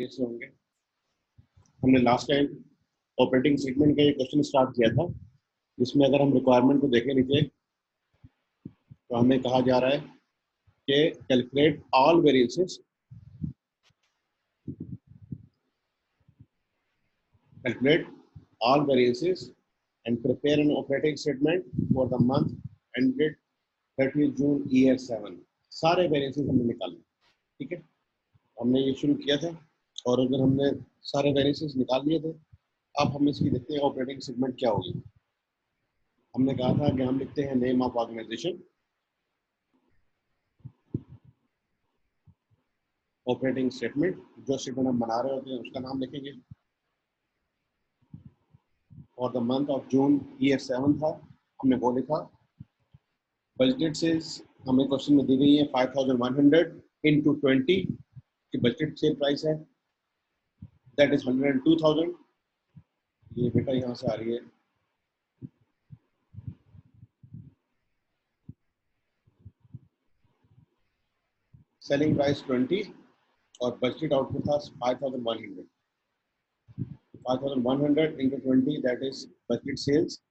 से होंगे। हमने लास्ट टाइम ऑपरेटिंग सेगमेंट का ये क्वेश्चन स्टार्ट किया था, जिसमें अगर हम रिक्वायरमेंट को देखें नीचे तो हमें कहा जा रहा है कि calculate all variances, calculate all variances and prepare an operating statement for the month ended 30 June year 7। सारे वेरिएंसेस हमने निकाले, ठीक है। हमने ये शुरू किया था और अगर हमने सारे वेरिएंसेस निकाल लिए थे, अब हम इसकी देखते हैं ऑपरेटिंग सेगमेंट क्या होगी। हमने कहा था कि हम लिखते हैं name of organisation, operating statement, जो स्टेटमेंट हम बना रहे होते हैं उसका नाम लिखेंगे। और the month of June year 7 था, हमने वो लिखा। बजटेड सेल्स हमें क्वेश्चन में दी गई है 5100 इंटू 20 की बजटेड सेल प्राइस है, दैट इज 102,000। ये बेटा यहाँ से आ रही है, सेलिंग प्राइस 20 और बजटेड आउटपुट था 5100। 5100 into 20 that is budgeted sales.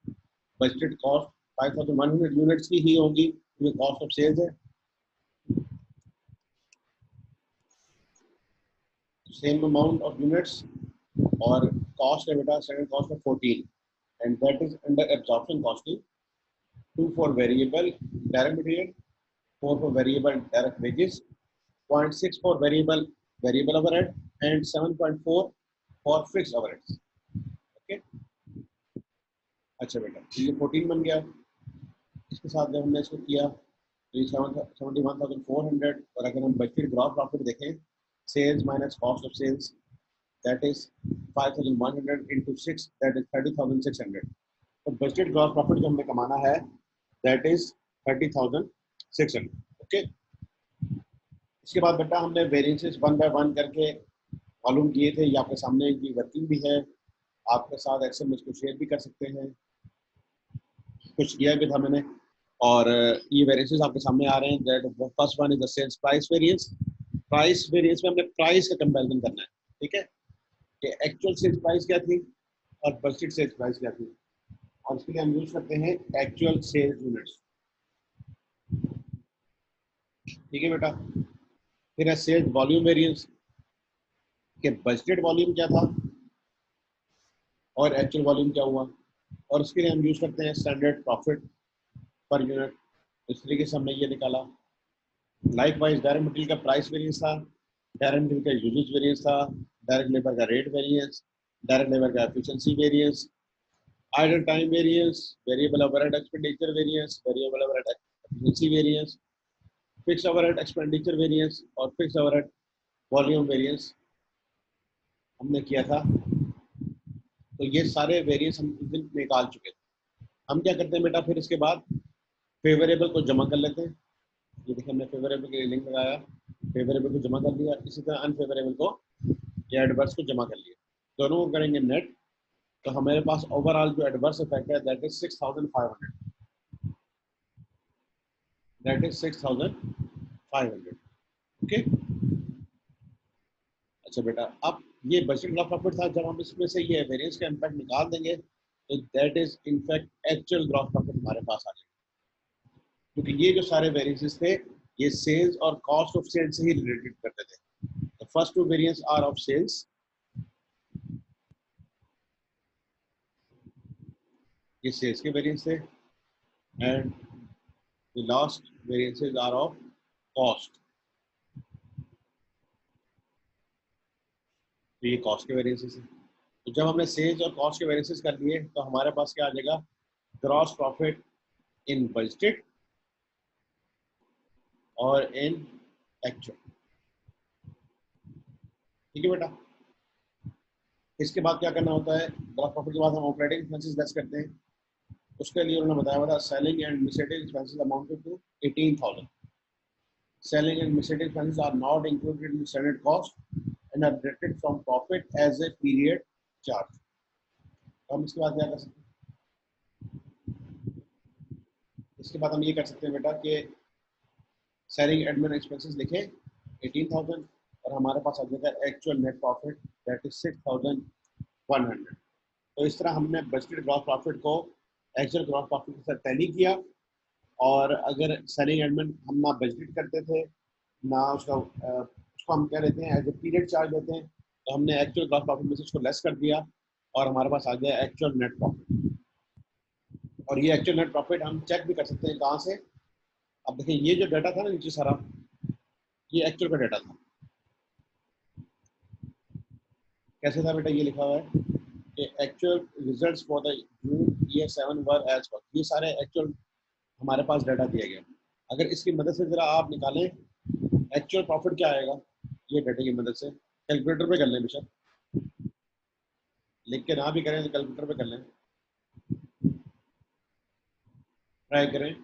Budgeted cost 5100 units की ही होगी, ये कॉस्ट ऑफ सेल्स है। सेम अमाउंट ऑफ यूनिट्स और कॉस्ट है बेटा, सेकंड कॉस्ट है 14 and that is under absorption costing. 2 for variable direct material, 4 for variable direct wages, 0.6 for variable overhead and 7.4 for fixed overheads। Okay, अच्छा बेटा, ये 14 बन गया। इसके साथ जब हमने इसको किया तो ये 71,400, और अगर हम बजटेड ग्रॉस प्रॉफिट देखें, sales minus cost of sales, that is 5,100 into 6, that is 30,600। तो बजटेड ग्रॉस प्रॉफिट जो हमने कमाना है दैट इज 30,600। ओके, इसके बाद बेटा हमने वेरिएंसेस वन बाय वन करके मालूम किए थे, ये आपके सामने इनकी वर्किंग भी है, आपके साथ एक्सेल में इसको शेयर भी कर सकते हैं, कुछ किया भी था मैंने। और ये वेरिएंसेस आपके सामने आ रहे हैं। That first one is the sales price variance. Price variance में हमने प्राइस का कंपैरिजन करना है, ठीक है, कि एक्चुअल सेल्स प्राइस क्या थी और बजटेड सेल्स प्राइस क्या थी, और इसके लिए हम यूज करते हैं एक्चुअल सेल्स यूनिट्स, ठीक है बेटा। फिर है सेल्स वॉल्यूम वेरिएंस, कि बजटेड वॉल्यूम क्या था और एक्चुअल वॉल्यूम क्या हुआ, और इसके लिए हम यूज करते हैं स्टैंडर्ड प्रॉफिट पर यूनिट। इस तरीके से हमने ये निकाला। लाइक वाइज डायरेक्ट मटेरियल का प्राइस वेरिएंस था, डायरेक्ट मटेरियल का यूजेज वेरिएंस था, डायरेक्ट लेबर का रेट वेरिएंस, डायरेक्ट लेबर का efficiency variance, idle time variance, variable overhead expenditure variance, variable overhead efficiency variance, fix overhead expenditure variance और fix overhead volume variance हमने किया था। तो ये सारे वेरिएंस हम उस दिन निकाल चुके थे। हम क्या करते हैं बेटा, फिर इसके बाद फेवरेबल को जमा कर लेते हैं। ये देखिए, हमने फेवरेबल के लिए लिंक लगाया, फेवरेबल को जमा कर लिया, इसी तरह अनफेवरेबल को या एडवर्स को जमा कर लिया। दोनों को करेंगे नेट, तो हमारे पास ओवरऑल जो एडवर्स इफेक्ट है that is 6,500, that is 6,500। Okay, अच्छा बेटा, अब ये बजट ग्रॉस प्रॉफिट था। जब हम इसमें से ये वेरिएंस का इम्पैक्ट निकाल देंगे तो that is in fact actual gross profit हमारे पास आ जाएगा, क्योंकि ये जो सारे वेरिएंसेस थे ये सेल्स और कॉस्ट ऑफ सेल्स से ही रिलेटेड करते थे। The first two variance are of sales, ये सेल्स के वेरिएंस थे, and the last variances are of cost, तो ये कॉस्ट के वेरिएंसेस हैं। तो जब हमने सेल्स और कॉस्ट के वेरिएंसेस कर लिए तो हमारे पास क्या आ जाएगा, ग्रॉस प्रॉफिट इन बजटेड और इन एक्चुअल, ठीक है बेटा। इसके बाद क्या करना होता है, ग्रॉस प्रॉफिट के बाद हम ऑपरेटिंग एक्सपेंसेस लेस करते हैं। उसके लिए उन्होंने बताया था selling and administrative expenses amounted to 18,000। Selling and administrative expenses are not included in standard cost and are deducted from profit as a period charge। तो हम इसके बाद क्या कर सकते हैं, इसके बाद हम ये कर सकते हैं बेटा कि सेलिंग एडमिन एक्सपेंसेस लिखें 18,000 और हमारे पास आ जाएगा actual net profit that is 6100। तो इस तरह हमने बजटेड ग्रॉस प्रॉफिट को एक्चुअल ग्रॉस प्रॉफिट के साथ टैली किया। और अगर सेलिंग एडमिन हम ना बजटेड करते थे ना उसको हम क्या लेते हैं एज ए पीरियड चार्ज लेते हैं, तो हमने एक्चुअल ग्रॉस प्रॉफिट में से उसको लेस कर दिया और हमारे पास आ गया एक्चुअल नेट प्रॉफिट। और ये एक्चुअल नेट प्रॉफिट हम चेक भी कर सकते हैं कहाँ से। अब देखिए ये जो डाटा था ना नीचे सारा, ये एक्चुअल का डाटा था। कैसे था बेटा, ये लिखा हुआ है कि actual results for the June year 7 were as for, ये सारे एक्चुअल हमारे पास डाटा दिया गया। अगर इसकी मदद से जरा आप निकालें एक्चुअल प्रॉफिट क्या आएगा, ये डाटा की मदद से कैलकुलेटर पे कर लें, बेशक लिख के ना भी करें तो कैलकुलेटर पे कर लें, ट्राई करें।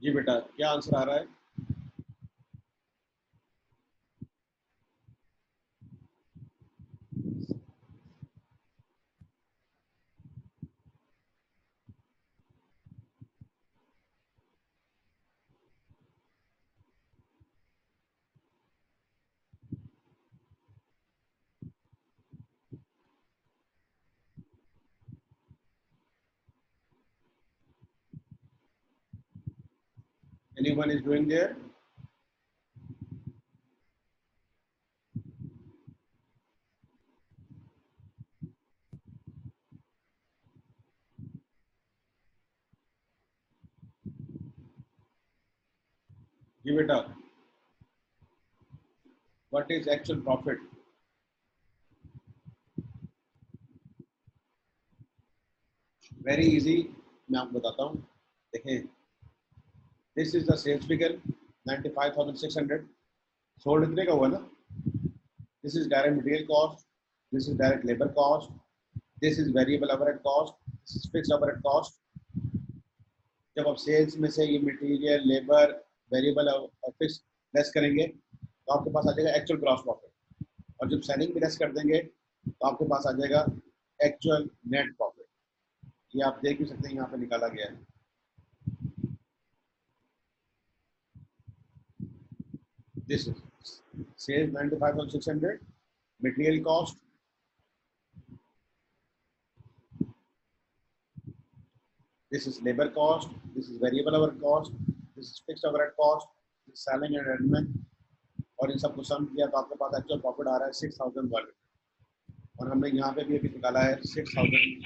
जी बेटा, क्या आंसर आ रहा है? Anyone is doing there? जी बेटा, what is actual profit? Very easy, मैं आपको बताता हूँ। देखें, this is the sales figure 95,600, sold इतने का हुआ ना। This is direct material cost, this is direct labour cost, this is variable overhead cost, this is fixed overhead cost. जब आप सेल्स में से ये मटेरियल, लेबर, वेरिएबल और फिक्स लेस करेंगे तो आपके पास आ जाएगा एक्चुअल ग्रॉस प्रॉफिट। और जब सेलिंग भी लेस कर देंगे तो आपके पास आ जाएगा एक्चुअल नेट प्रॉफिट। ये आप देख भी सकते हैं, यहाँ पे निकाला गया है। This is sales 95,600, material cost, this is labor cost, this is variable overhead cost, this is fixed overhead cost, this is selling and admin। और इन सबको सम किया तो आपके पास एक्चुअल प्रॉफिट आ रहा है 6,001। और हमने यहाँ पे भी अभी निकाला है 6,001।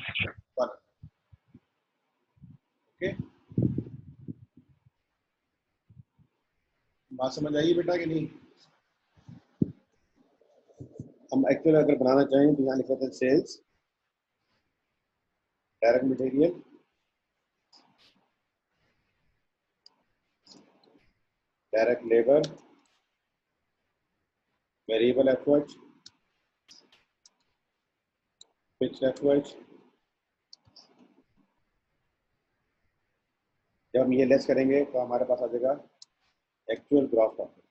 ओके, बात समझ आई बेटा कि नहीं? हम एक्चुअल अगर बनाना चाहें तो यहाँ लिख लेते हैं sales, direct material, direct labour, variable effort, fixed effort. जब हम ये लेस करेंगे तो हमारे पास आ जाएगा एक्चुअल ग्रॉस प्रॉफिट।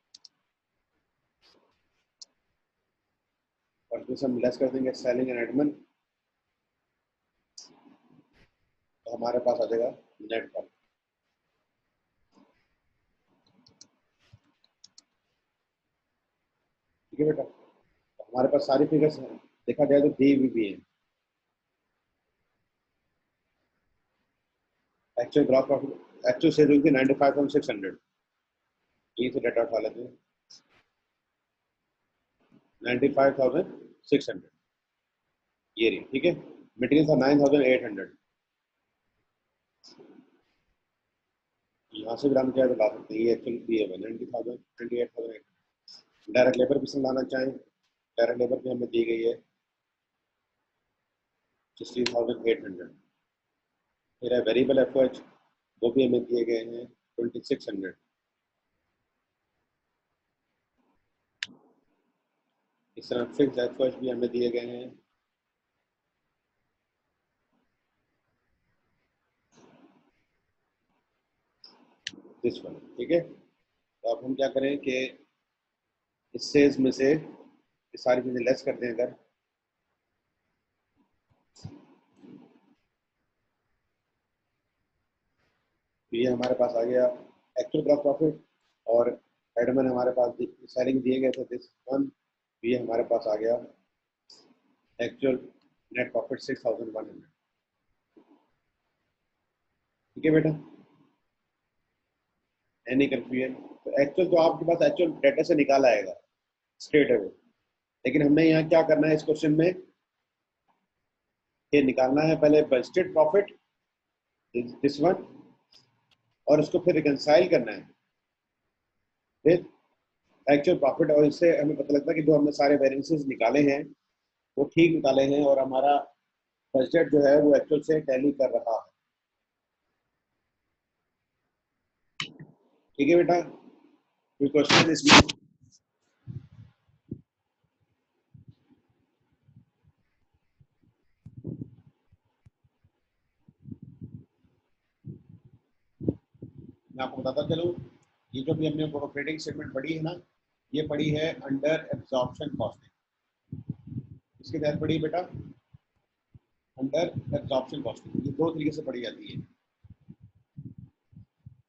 और फिर हम लेस कर देंगे सेलिंग एंड एडमिन तो हमारे पास आ जाएगा नेट प्रॉफिट। ठीक है बेटा, तो हमारे पास सारी फिगर्स हैं, देखा जाए तो दी हुई भी है। Actual gross profit, actual sale हुई थी 95,600, यही से डाटा उठा लेते हैं। 95,600 ये रही, ठीक है। मटेरियल था 9,800, यहाँ से भी हम क्या ला सकते हैं, ये एक्चुअली दिए हुए 90,000 28,000। डायरेक्ट लेबर भी लाना चाहें, डायरेक्ट लेबर भी हमें दी गई है 16,800। फिर है वेरिएबल एफर्ट, वो भी हमें दिए गए हैं 2,600। इस तरह फिक्स एफर्ट भी हमें दिए गए हैं दिस वन, ठीक है। तो अब हम क्या करें कि इससे इसमें से ये सारी चीजें लेस करते हैं अगर, तो ये हमारे पास आ गया एक्चुअल ग्रॉस प्रॉफिट, और एडमन हमारे पास सेलिंग दिए गए थे दिस वन, ये हमारे पास आ गया एक्चुअल नेट प्रॉफिट 6,100, ठीक है बेटा। Any confusion? तो एक्चुअल तो आपके पास एक्चुअल डेटा से निकाला आएगा स्ट्रेट अवे, लेकिन हमने यहाँ क्या करना है इस क्वेश्चन में, ये निकालना है पहले बजटेड प्रॉफिट दिस वन, और उसको फिर रिकंसाइल करना है फिर एक्चुअल प्रॉफिट, और इससे हमें पता लगता है कि जो हमने सारे वेरिएंसेस निकाले हैं वो ठीक निकाले हैं, और हमारा बजट जो है वो एक्चुअल से टैली कर रहा है, ठीक है बेटा। कोई क्वेश्चन इसमें? मैं आपको बताता चलूँ, ये जो भी हमने ऑपरेटिंग स्टेटमेंट पढ़ी है ना, ये पढ़ी है अंडर एब्जॉर्प्शन कॉस्टिंग। इसके तहत पढ़ी बेटा अंडर एब्जॉर्प्शन कॉस्टिंग, ये दो तरीके से पढ़ी जाती है।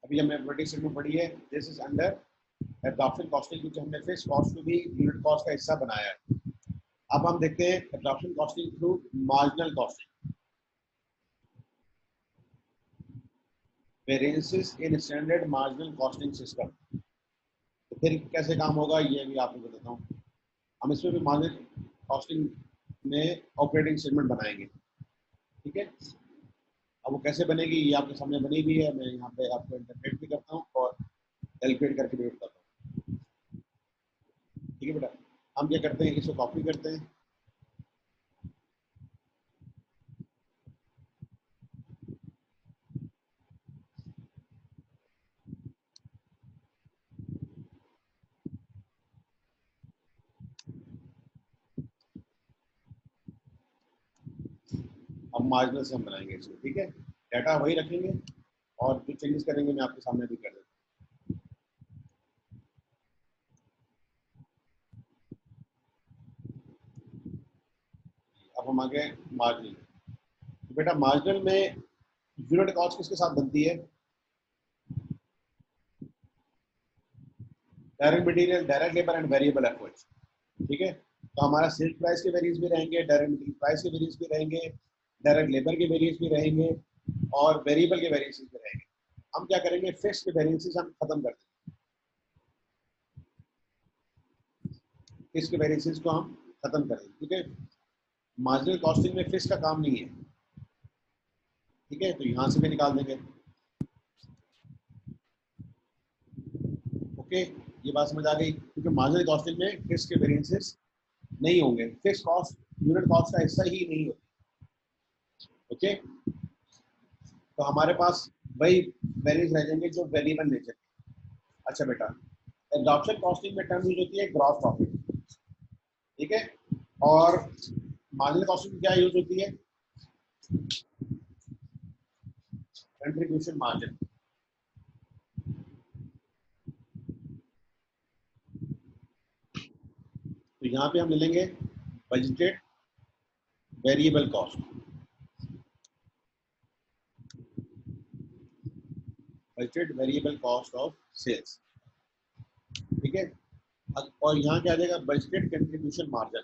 अभी हमने ऑपरेटिंग स्टेटमेंट पढ़ी है, this is under absorption costing, क्योंकि हमने फिक्स कॉस्ट को भी यूनिट कॉस्ट का हिस्सा बनाया है। अब हम देखते हैं absorption costing through marginal costing, variances in standard marginal costing system. तो फिर कैसे काम होगा ये भी आपको बताता हूँ। हम इसमें भी मार्जिनल कॉस्टिंग में ऑपरेटिंग स्टेटमेंट बनाएंगे, ठीक है। अब वो कैसे बनेगी ये आपके सामने बनी हुई है, मैं यहाँ पे आपको इंटरप्रेट भी करता हूँ और कैलकुलेट करके भी बताता हूँ, ठीक है बेटा। हम क्या करते हैं, इसको कॉपी करते हैं, अब मार्जिनल से हम बनाएंगे इसको, ठीक है। डाटा वही रखेंगे और जो चेंजेस करेंगे मैं आपके सामने भी कर देता हूँ। अब हम आ गए मार्जिनल। तो बेटा मार्जिनल में यूनिट कॉस्ट किसके साथ बनती है, direct material, direct labour and variable efforts, ठीक है। तो हमारा सेल प्राइस के वेरिएंस भी रहेंगे, डायरेक्ट मटेरियल प्राइस के वेरिएंस भी रहेंगे, डायरेक्ट लेबर के वेरिएंस भी रहेंगे, और वेरिएबल के वेरिएंस भी रहेंगे। हम क्या करेंगे, फिक्स के वेरिएंसेस हम खत्म कर देंगे, फिक्स के वेरिएंसेस को हम खत्म कर देंगे, ठीक है। मार्जिनल कॉस्टिंग में फिक्स का काम नहीं है, ठीक है, तो यहाँ से भी निकाल देंगे, ओके। ये बात समझ आ गई, क्योंकि मार्जिनल कॉस्टिंग में फिक्स के वेरिएंसेस नहीं होंगे, फिक्स कॉस्ट यूनिट कॉस्ट का हिस्सा ही नहीं होता, ओके। तो हमारे पास वही वैल्यूज रह जाएंगे जो वेरिएबल नेचर के। अच्छा बेटा, एडॉप्शन कॉस्टिंग में टर्म यूज होती है ग्रॉस प्रॉफिट, ठीक है, और मार्जिनल कॉस्टिंग में क्या यूज होती है, कंट्रीब्यूशन मार्जिन। तो यहाँ पे हम ले लेंगे budgeted variable cost, budgeted variable cost of sales, ठीक है। और यहाँ क्या आ जाएगा, बजटेड कंट्रीब्यूशन मार्जिन,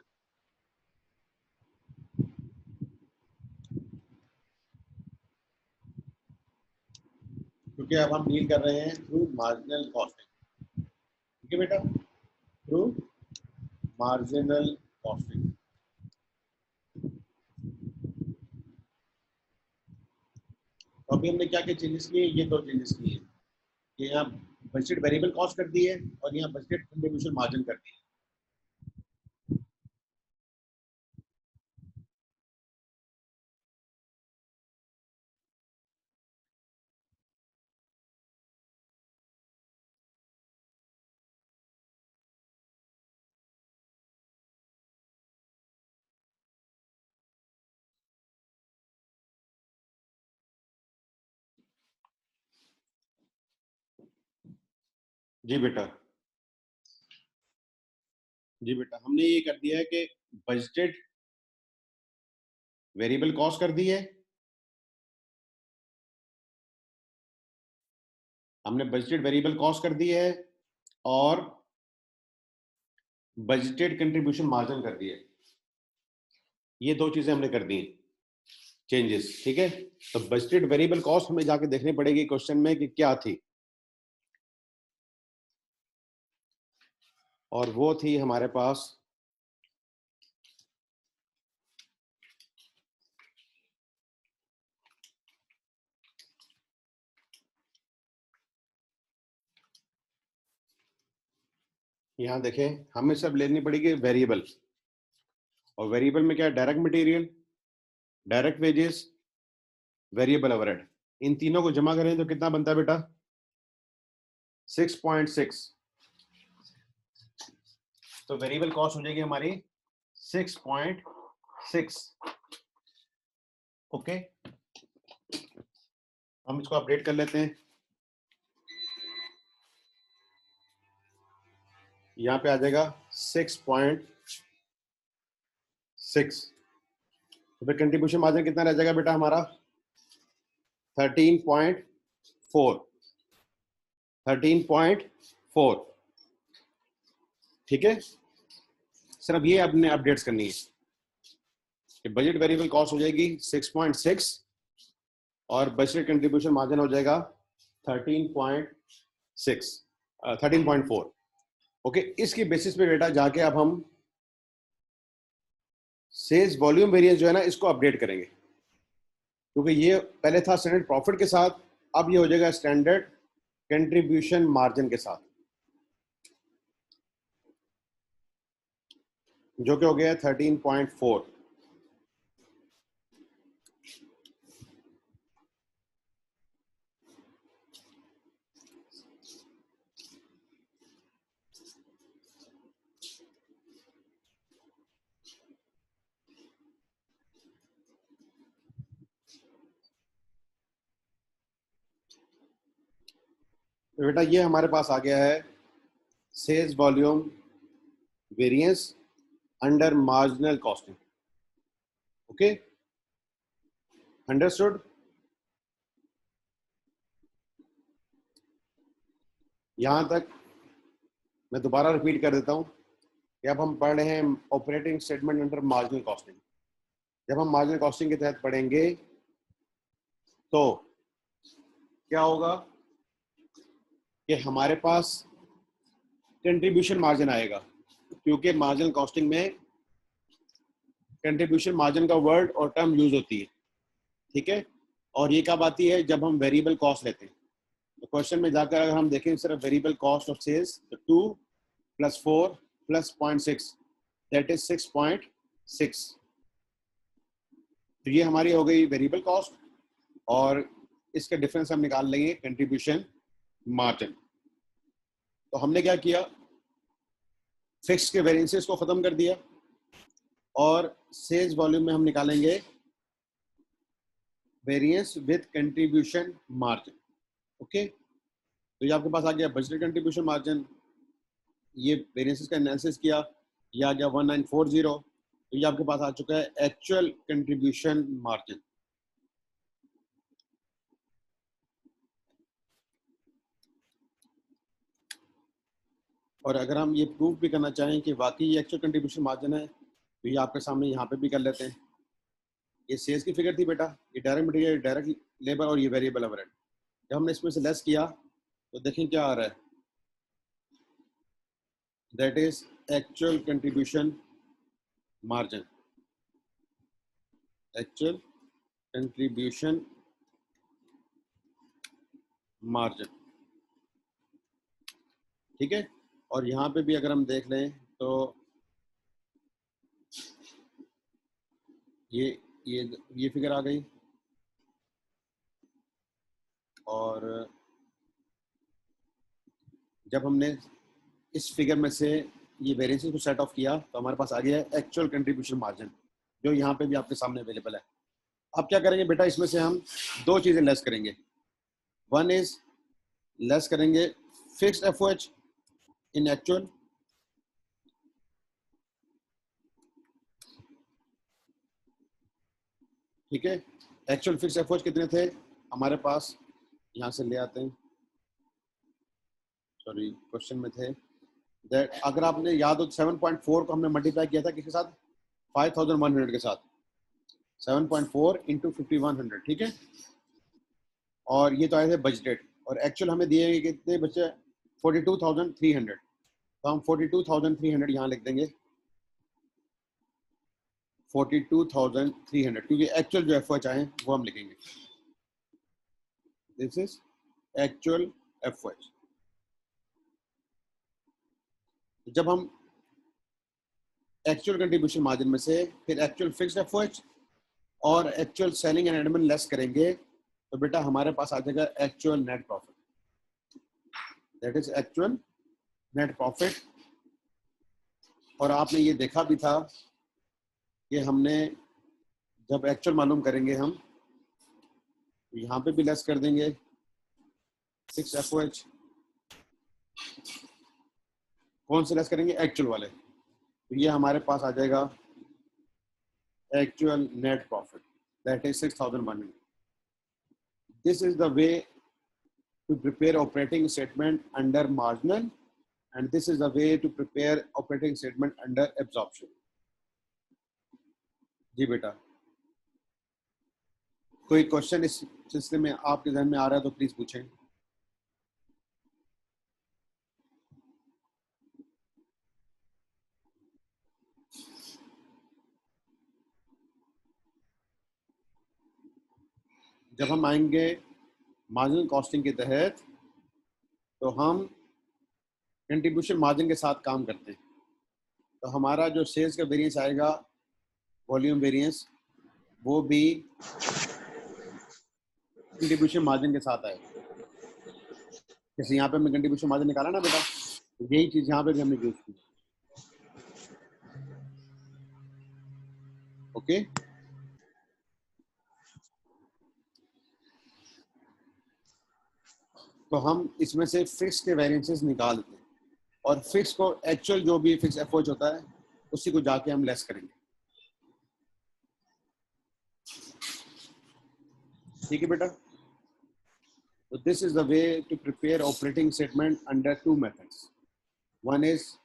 क्योंकि अब हम डील कर रहे हैं थ्रू मार्जिनल कॉस्टिंग, ठीक है बेटा, थ्रू मार्जिनल कॉस्टिंग। तो अभी हमने क्या क्या चेंजेस किए, ये दो चेंजेस किए कि यहाँ बजटेड वेरिएबल कॉस्ट कर दी है और यहाँ बजटेड कंट्रीब्यूशन मार्जिन कर दी है। जी बेटा, जी बेटा, हमने ये कर दिया है कि बजटेड वेरिएबल कॉस्ट कर दी है, हमने बजटेड वेरिएबल कॉस्ट कर दी है और बजटेड कंट्रीब्यूशन मार्जिन कर दिया है। ये दो चीजें हमने कर दी चेंजेस, ठीक है। तो बजटेड वेरिएबल कॉस्ट हमें जाके देखनी पड़ेगी क्वेश्चन में कि क्या थी, और वो थी हमारे पास यहां देखें, हमें सब लेनी पड़ेगी वेरिएबल, और वेरिएबल में क्या है, direct material, direct wages, variable overhead. इन तीनों को जमा करें तो कितना बनता है बेटा, 6.6। तो वेरिएबल कॉस्ट हो जाएगी हमारी 6.6। ओके, हम इसको अपडेट कर लेते हैं। यहाँ पे आ जाएगा 6.6। तो फिर कंट्रीब्यूशन मार्जिन कितना रह जाएगा बेटा हमारा, 13.4। 13.4, ठीक है। सिर्फ ये अपने अपडेट्स करनी है कि बजट वेरिएबल कॉस्ट हो जाएगी 6.6 और बजट कंट्रीब्यूशन मार्जिन हो जाएगा 13.6, 13.4। ओके, इसकी बेसिस पे बेटा जाके अब हम सेल्स वॉल्यूम वेरिएंस जो है ना, इसको अपडेट करेंगे, क्योंकि ये पहले था स्टैंडर्ड प्रॉफिट के साथ, अब ये हो जाएगा स्टैंडर्ड कंट्रीब्यूशन मार्जिन के साथ, जो कि हो गया 13.4। तो बेटा ये हमारे पास आ गया है sales volume variance under marginal costing. Okay, understood. यहां तक मैं दोबारा रिपीट कर देता हूं कि अब हम पढ़ रहे हैं operating statement under marginal costing. जब हम मार्जिनल कॉस्टिंग के तहत पढ़ेंगे तो क्या होगा कि हमारे पास कंट्रीब्यूशन मार्जिन आएगा, क्योंकि मार्जिनल कॉस्टिंग में कंट्रीब्यूशन मार्जिन का वर्ड और टर्म यूज होती है, ठीक है। और ये कब आती है, जब हम वेरिएबल कॉस्ट लेते हैं। तो क्वेश्चन में जाकर अगर हम देखें सिर्फ वेरिएबल कॉस्ट ऑफ सेल्स, तो 2 + 4 + 0.6, दैट इज 6.6। तो ये हमारी हो गई वेरिएबल कॉस्ट, और इसका डिफरेंस हम निकाल लेंगे कंट्रीब्यूशन मार्जिन। तो हमने क्या किया, फिक्स के वेरिएंसेस को खत्म कर दिया और सेल्स वॉल्यूम में हम निकालेंगे variance with contribution margin. Okay, तो ये आपके पास आ गया बजटेड कंट्रीब्यूशन मार्जिन, ये वेरिएंसेस का एनालिसिस किया, ये आ गया 1940। तो ये आपके पास आ चुका है एक्चुअल कंट्रीब्यूशन मार्जिन। और अगर हम ये प्रूव भी करना चाहें कि वाकई ये एक्चुअल कंट्रीब्यूशन मार्जिन है, तो ये आपके सामने यहाँ पे भी कर लेते हैं। ये सेल्स की फिगर थी बेटा, ये डायरेक्ट मटेरियल, डायरेक्ट लेबर और ये वेरिएबल ओवरहेड। जब हमने इसमें से लेस किया तो देखें क्या आ रहा है, that is actual contribution margin, actual contribution margin, ठीक है। और यहाँ पे भी अगर हम देख लें तो ये फिगर आ गई, और जब हमने इस फिगर में से ये वेरिएंसेस को सेट ऑफ किया तो हमारे पास आ गया है एक्चुअल कंट्रीब्यूशन मार्जिन, जो यहाँ पे भी आपके सामने अवेलेबल है। अब क्या करेंगे बेटा, इसमें से हम दो चीजें लेस करेंगे। वन इज लेस करेंगे फिक्स्ड एफओएच इन एक्चुअल, ठीक है। एक्चुअल फिक्स्ड एफओएच कितने थे हमारे पास, यहाँ से ले आते हैं, सॉरी क्वेश्चन में थे दैट, अगर आपने याद हो 7.4 को हमने मल्टीप्लाई किया था किसके साथ, 5100 के साथ, 7.4 इंटू 5100, ठीक है। और ये तो आए थे बजटेड, और एक्चुअल हमें दिए गए कितने बचे, 42,300, तो हम 42,300 यहाँ लिख देंगे, 42,300, क्योंकि एक्चुअल जो एफओएच आए वो हम लिखेंगे, दिस इज एक्चुअल एफओएच। जब हम एक्चुअल कंट्रीब्यूशन मार्जिन में से फिर एक्चुअल फिक्स्ड एफओएच और actual selling and admin less करेंगे तो बेटा हमारे पास आ जाएगा actual net profit, that is actual net profit. और आपने ये देखा भी था कि हमने जब एक्चुअल मालूम करेंगे हम यहाँ पे भी लेस कर देंगे 6 एफओएच, कौन से लेस करेंगे, एक्चुअल वाले, तो ये हमारे पास आ जाएगा actual net profit, that is 6,100। This is the way to prepare operating statement under marginal, and this is the way to prepare operating statement under absorption। जी बेटा, कोई क्वेश्चन इस सिलसिले में आपके ध्यान में आ रहा है तो प्लीज पूछें। जब हम आएंगे मार्जिनल कॉस्टिंग के तहत तो हम कंट्रीब्यूशन मार्जिन के साथ काम करते हैं, तो हमारा जो सेल्स का वेरिएंस आएगा, वॉल्यूम वेरिएंस, वो भी कंट्रीब्यूशन मार्जिन के साथ आएगा। जैसे यहाँ पे हमने कंट्रीब्यूशन मार्जिन निकाला ना बेटा, तो यही चीज यहाँ पे भी हमने यूज की, ओके। तो हम इसमें से फिक्स के वेरिएंसेस निकाल देते हैं और फिक्स को एक्चुअल जो भी फिक्स एफओएच होता है उसी को जाके हम लेस करेंगे, ठीक है बेटा। तो this is the way to prepare operating statement under two methods, one is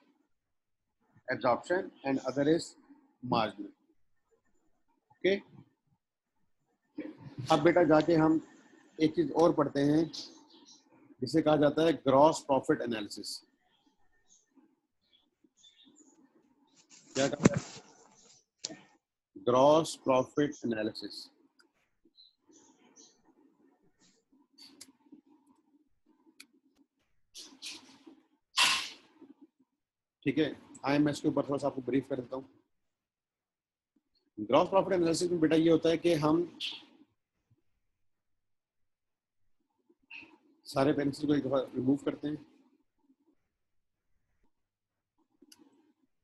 absorption and other is marginal, okay. अब बेटा जाके हम एक चीज और पढ़ते हैं जिसे कहा जाता है ग्रॉस प्रॉफिट एनालिसिस। क्या कहता है, ग्रॉस प्रॉफिट एनालिसिस, ठीक है। आईएमएस के ऊपर थोड़ा सा आपको ब्रीफ कर देता हूँ। ग्रॉस प्रॉफिट एनालिसिस में बेटा ये होता है कि हम सारे पेंसिल को एक दफा रिमूव करते हैं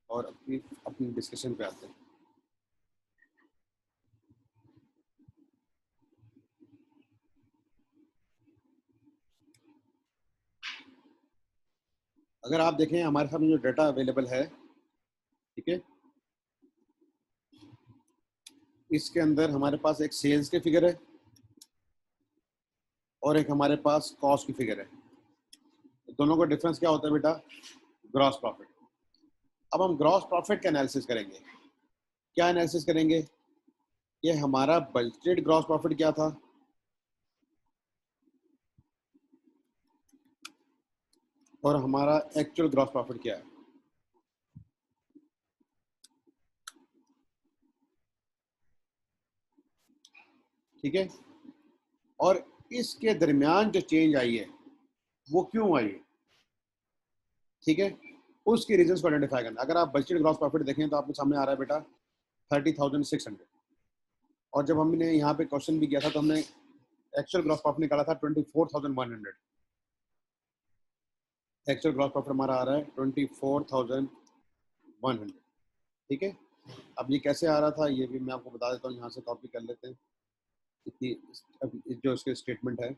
और अपनी डिस्कशन पे आते हैं। अगर आप देखें हमारे सामने जो डाटा अवेलेबल है, ठीक है, इसके अंदर हमारे पास एक सेल्स के फिगर है और एक हमारे पास कॉस्ट की फिगर है, दोनों का डिफरेंस क्या होता है बेटा, ग्रॉस प्रॉफिट। अब हम ग्रॉस प्रॉफिट का एनालिसिस करेंगे। क्या एनालिसिस करेंगे, ये हमारा बजटेड ग्रॉस प्रॉफिट क्या था और हमारा एक्चुअल ग्रॉस प्रॉफिट क्या है। ठीक है, और इसके दरमियान जो चेंज आई है वो क्यों आई है, ठीक है, उसके रीजंस को आइडेंटिफाई करना। अगर आप बजटेड ग्रॉस प्रॉफिट देखें तो आपके सामने आ रहा है बेटा 30,600, और जब हमने यहाँ पे क्वेश्चन भी किया था तो हमने एक्चुअल ग्रॉस प्रॉफिट निकाला था 24,100। एक्चुअल ग्रॉस प्रॉफिट हमारा आ रहा है 24,100, ठीक है। अब ये कैसे आ रहा था ये भी मैं आपको बता देता हूँ, यहाँ से कॉपी कर लेते हैं इतनी, अब जो इसके स्टेटमेंट है।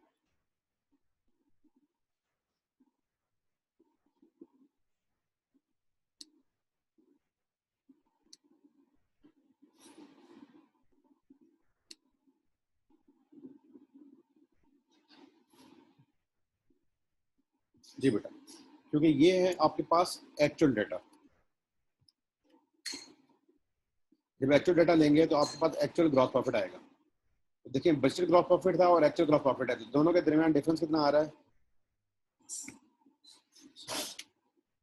जी बेटा, क्योंकि ये है आपके पास एक्चुअल डाटा। जब एक्चुअल डाटा लेंगे तो आपके पास एक्चुअल ग्रॉस प्रॉफिट आएगा। तो देखिए बजटेड ग्रॉस प्रॉफिट था और एक्चुअल ग्रॉस प्रॉफिट है, तो दोनों के दरमियान डिफरेंस कितना आ रहा है,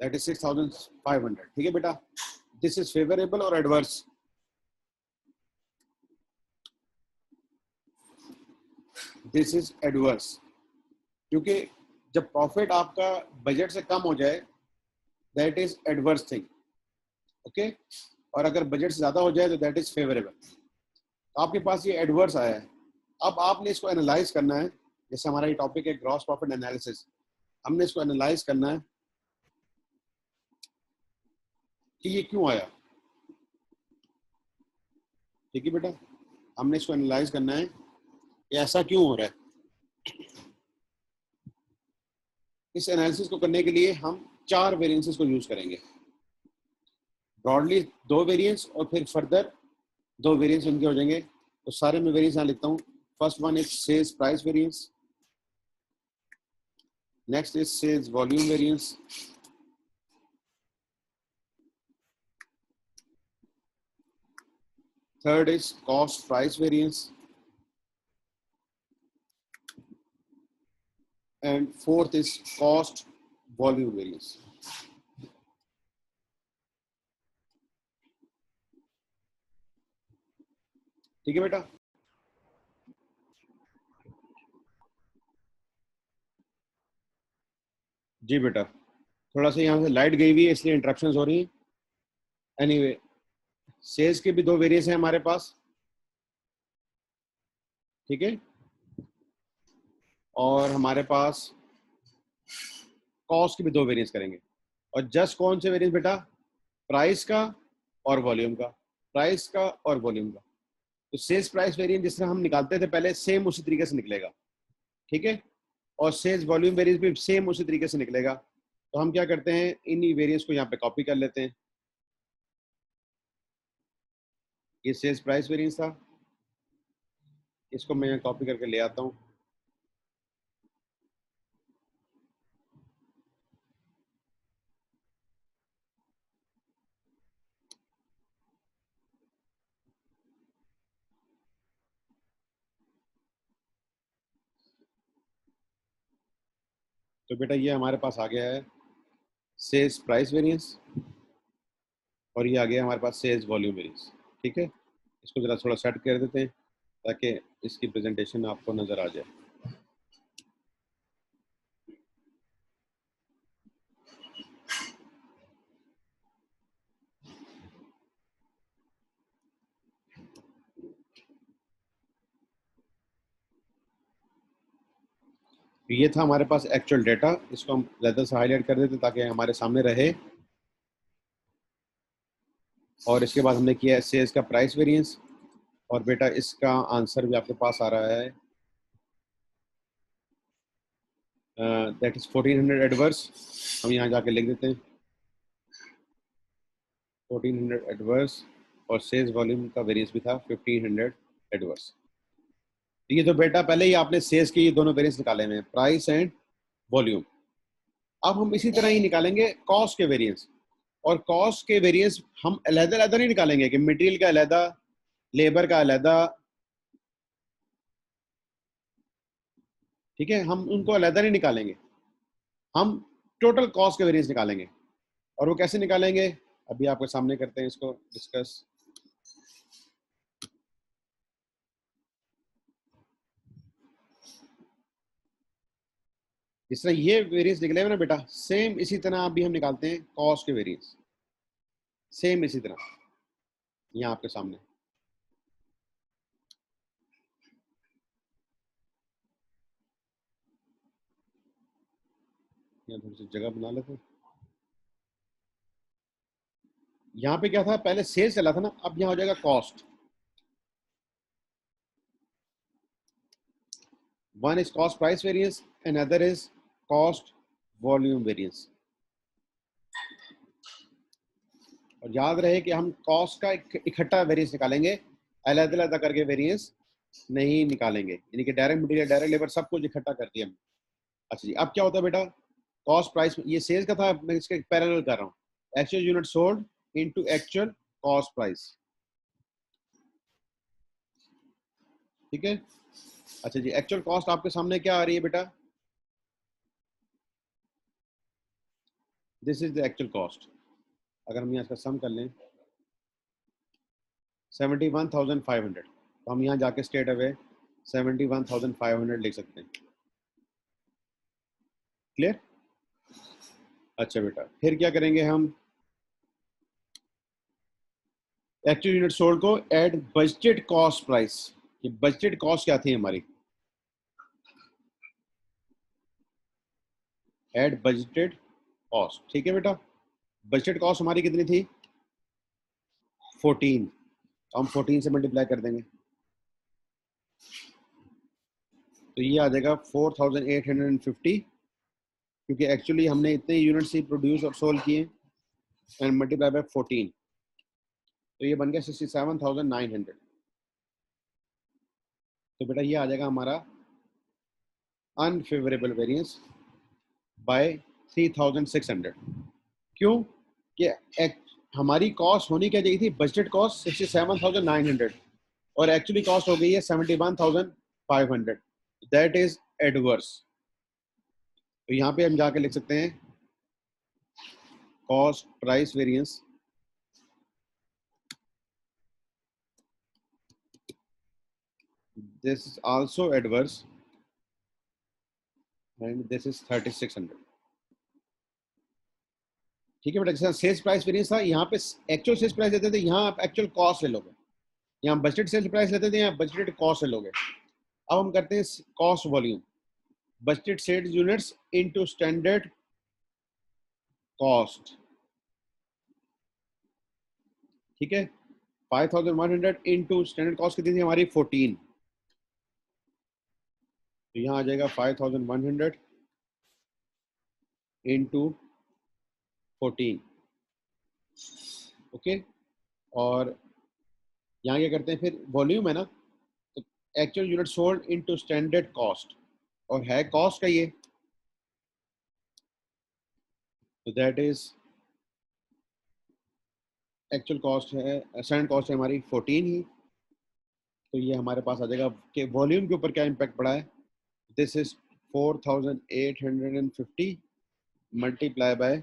दैट इज 6,500, ठीक है बेटा। दिस इज फेवरेबल और एडवर्स, दिस इज एडवर्स, क्योंकि जब प्रॉफिट आपका बजट से कम हो जाए that is adverse thing, okay, और अगर बजट से ज्यादा हो जाए तो दैट इज फेवरेबल। तो आपके पास ये एडवर्स आया है। अब आपने इसको एनालाइज करना है, जैसे हमारा ये टॉपिक है ग्रॉस प्रॉफिट एनालिसिस, हमने इसको एनालाइज करना है कि ये क्यों आया, ठीक है बेटा, हमने इसको एनालाइज करना है कि ऐसा क्यों हो रहा है। इस एनालिसिस को करने के लिए हम 4 वेरिएंसेस को यूज करेंगे, ब्रॉडली 2 वेरिएंस और फिर फर्दर 2 वेरिएंस उनके हो जाएंगे। तो सारे में वेरिएंस यहाँ लिखता हूँ। First one is sales price variance, next is sales volume variance, third is cost price variance, and fourth is cost volume variance. ठीक है बेटा, जी बेटा, थोड़ा सा यहाँ से लाइट गई हुई है इसलिए इंटरप्शंस हो रही हैं। एनीवे, सेल्स के भी 2 वेरिएंस हैं हमारे पास, ठीक है, और हमारे पास कॉस्ट के भी 2 वेरिएंस करेंगे। और जस्ट कौन से वेरिएंस बेटा, प्राइस का और वॉल्यूम का, प्राइस का और वॉल्यूम का। तो सेल्स प्राइस वेरिएंस जिस तरह हम निकालते थे पहले सेम उसी तरीके से निकलेगा, ठीक है, और सेल्स वॉल्यूम वेरिएंस भी सेम उसी तरीके से निकलेगा। तो हम क्या करते हैं, इन वेरिएंस को यहाँ पे कॉपी कर लेते हैं। ये सेल्स प्राइस वेरिएंस था, इसको मैं कॉपी करके ले आता हूँ। तो बेटा ये हमारे पास आ गया है सेल्स प्राइस वेरिएंस, और ये आ गया हमारे पास सेल्स वॉल्यूम वेरिएंस, ठीक है। इसको जरा थोड़ा सेट कर देते हैं ताकि इसकी प्रेजेंटेशन आपको नजर आ जाए। ये था हमारे पास एक्चुअल डेटा, इसको हम ज़्यादा से हाईलाइट कर देते ताकि हमारे सामने रहे। और इसके बाद हमने किया सेल्स का प्राइस वेरिएंस, और बेटा इसका आंसर भी आपके पास आ रहा है, दैट इज 1400 एडवर्स। हम यहाँ जाके लिख देते हैं 1400 एडवर्स, और सेल्स वॉल्यूम का वेरिएंस भी था 1500 एडवर्स। ये तो बेटा पहले ही आपने सेल्स के ये दोनों वेरिएंस निकाले हुए हैं, प्राइस एंड वॉल्यूम। अब हम इसी तरह ही निकालेंगे कॉस्ट के वेरिएंस, और कॉस्ट के वेरिएंस हम अलग-अलग नहीं निकालेंगे कि मटेरियल का अलग, लेबर का अलग, ठीक है, हम उनको अलग नहीं निकालेंगे, हम टोटल कॉस्ट के वेरिएंस निकालेंगे। और वो कैसे निकालेंगे अभी आपके सामने करते हैं इसको डिस्कस। इस तरह ये वेरिएंस निकलेगा ना बेटा, सेम इसी तरह अभी हम निकालते हैं कॉस्ट के वेरिएंस, सेम इसी तरह यहाँ आपके सामने। यहाँ थोड़ी सी जगह बना लेते हैं। यहाँ पे क्या था, पहले सेल्स चला था ना, अब यहाँ हो जाएगा cost. One is cost price variance and other is cost volume variance. और याद रहे कि हम कॉस्ट का इकट्ठा वेरिएंस निकालेंगे, अलग अलग करके वेरिएंस नहीं निकालेंगे, यानी कि डायरेक्ट मटेरियल, डायरेक्ट लेबर सब कुछ इकट्ठा कर दिया हमने। अच्छा जी, अब क्या होता है बेटा, कॉस्ट प्राइस, ये सेल्स का था, मैं इसके पैरेलल कर रहा हूँ, actual unit sold into actual cost price. ठीक है। अच्छा जी, एक्चुअल कॉस्ट आपके सामने क्या आ रही है बेटा, this is the actual cost. अगर हम यहाँ इसका सम कर लें 71,500, तो हम यहाँ जाके स्ट्रेट अवे 71,500 लिख सकते हैं। क्लियर। अच्छा बेटा, फिर क्या करेंगे हम, एक्चुअल यूनिट सोल्ड को एड बजटेड कॉस्ट प्राइस। ये बजटेड कॉस्ट क्या थी हमारी, एड बजटेड कॉस्ट। ठीक है बेटा, बजटेड कॉस्ट हमारी कितनी थी 14, तो हम 14 से मल्टीप्लाई कर देंगे, तो ये आ जाएगा 4,850, क्योंकि एक्चुअली हमने इतने यूनिट्स ही प्रोड्यूस और सोल्ड किए एंड मल्टीप्लाई बाय 14, तो ये बन गया 67,900। तो बेटा ये आ जाएगा हमारा अनफेवरेबल वेरिएंस बाय 3,600। क्यों कि हमारी कॉस्ट होनी क्या चाहिए थी, बजटेड कॉस्ट 67,900 और एक्चुअली कॉस्ट हो गई है 71,500, दैट इज एडवर्स। तो यहाँ पे हम जाके लिख सकते हैं cost price variance this is also adverse and this is 3,600। ठीक है बेटा, जैसे सेल्स प्राइस वेरिएंस था, यहाँ पे एक्चुअल सेल्स प्राइस लेते थे, यहाँ आप एक्चुअल कॉस्ट ले लोगे, यहाँ बजटेड सेल्स प्राइस लेते थे, यहाँ बजटेड कॉस्ट ले लोगे। अब हम करते हैं cost volume, budgeted sales units into standard cost. ठीक है, 5,100 इनटू स्टैंडर्ड कॉस्ट कितनी थी हमारी 14, तो यहाँ आ जाएगा 5,100 इनटू 14। ओके, और यहाँ क्या करते हैं फिर, वॉल्यूम है ना, तो actual unit sold into standard cost, और है कॉस्ट का ये, तो दैट इज एक्चुअल कॉस्ट है, स्टैंडर्ड कॉस्ट है हमारी 14 ही, तो ये हमारे पास आ जाएगा कि वॉल्यूम के ऊपर क्या इम्पैक्ट पड़ा है, दिस इज 4,850 मल्टीप्लाई बाय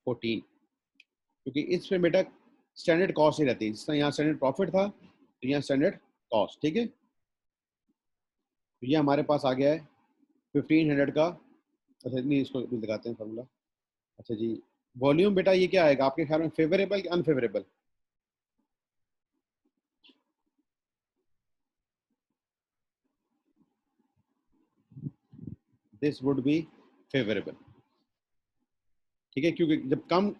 14, क्योंकि इसमें बेटा स्टैंडर्ड कॉस्ट ही रहती है, जिस तरह यहाँ स्टैंडर्ड प्रॉफिट था तो यहाँ स्टैंडर्ड कॉस्ट। ठीक है, तो ये हमारे पास आ गया है 1,500 का। अच्छा नहीं, इसको भी लगाते हैं फॉर्मूला। अच्छा जी, वॉल्यूम बेटा ये क्या आएगा आपके ख्याल में, फेवरेबल कि unfavourable, this would be favourable. ठीक है, क्योंकि जब कम